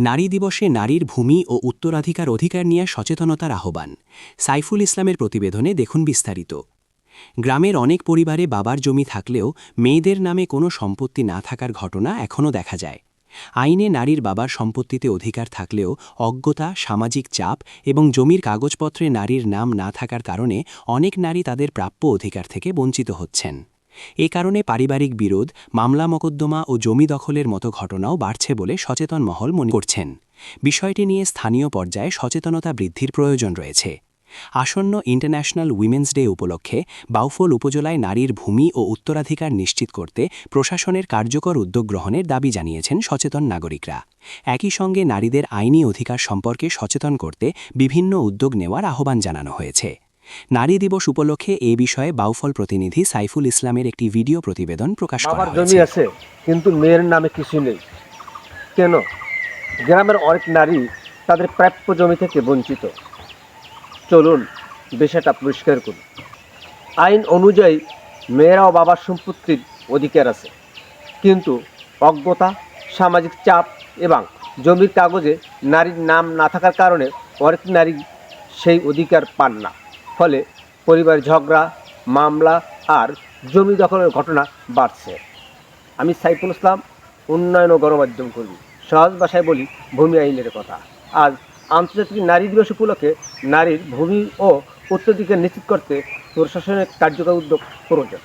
নারী দিবসে নারীর ভূমি ও অধিকার নিয়ে সচেতনতার আহ্বান। সাইফুল ইসলামের প্রতিবেদনে দেখুন বিস্তারিত। গ্রামের অনেক পরিবারে বাবার জমি থাকলেও মেয়েদের নামে কোনো সম্পত্তি না থাকার ঘটনা এখনও দেখা যায়। আইনে নারীর বাবার সম্পত্তিতে অধিকার থাকলেও অজ্ঞতা, সামাজিক চাপ এবং জমির কাগজপত্রে নারীর নাম না থাকার কারণে অনেক নারী তাদের প্রাপ্য অধিকার থেকে বঞ্চিত হচ্ছেন। এ কারণে পারিবারিক বিরোধ, মামলা মোকদ্দমা ও জমি দখলের মতো ঘটনাও বাড়ছে বলে সচেতন মহল মনে করছেন। বিষয়টি নিয়ে স্থানীয় পর্যায়ে সচেতনতা বৃদ্ধির প্রয়োজন রয়েছে। আসন্ন ইন্টারন্যাশনাল উইমেন্স ডে উপলক্ষে বাউফল উপজেলায় নারীর ভূমি ও উত্তরাধিকার নিশ্চিত করতে প্রশাসনের কার্যকর উদ্যোগ গ্রহণের দাবি জানিয়েছেন সচেতন নাগরিকরা। একই সঙ্গে নারীদের আইনি অধিকার সম্পর্কে সচেতন করতে বিভিন্ন উদ্যোগ নেওয়ার আহ্বান জানানো হয়েছে। নারী দিবস উপলক্ষে এ বিষয়ে বাউফল প্রতিনিধি সাইফুল ইসলামের একটি ভিডিও প্রতিবেদন প্রকাশ করা হয়েছে। জমি আছে কিন্তু মেয়ের নামে কিছু নেই কেন? গ্রামের অনেক নারী তাদের প্রাপ্য জমি থেকে বঞ্চিত। চলুন বিষয়টা পরিষ্কার করুন। আইন অনুযায়ী মেয়েরাও বাবার সম্পত্তির অধিকার আছে, কিন্তু অজ্ঞতা, সামাজিক চাপ এবং জমির কাগজে নারীর নাম না থাকার কারণে অনেক নারী সেই অধিকার পান না। ফলে পরিবার ঝগড়া, মামলা আর জমি দখলের ঘটনা বাড়ছে। আমি সাইফুল ইসলাম, উন্নয়ন ও গণমাধ্যম কর্মী। সহজ ভাষায় বলি, ভূমি আইনের কথা। আজ আন্তর্জাতিক নারী দিবস উপলক্ষে নারীর ভূমি ও উত্তরাধিকার নিশ্চিত করতে প্রশাসনের কার্যকর উদ্যোগ প্রয়োজন।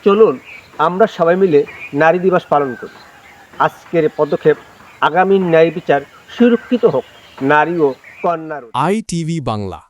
চলুন আমরা সবাই মিলে নারী দিবস পালন করি। আজকের পদক্ষেপ আগামী ন্যায় বিচার সুরক্ষিত হোক নারী ও কন্যার। ITV বাংলা।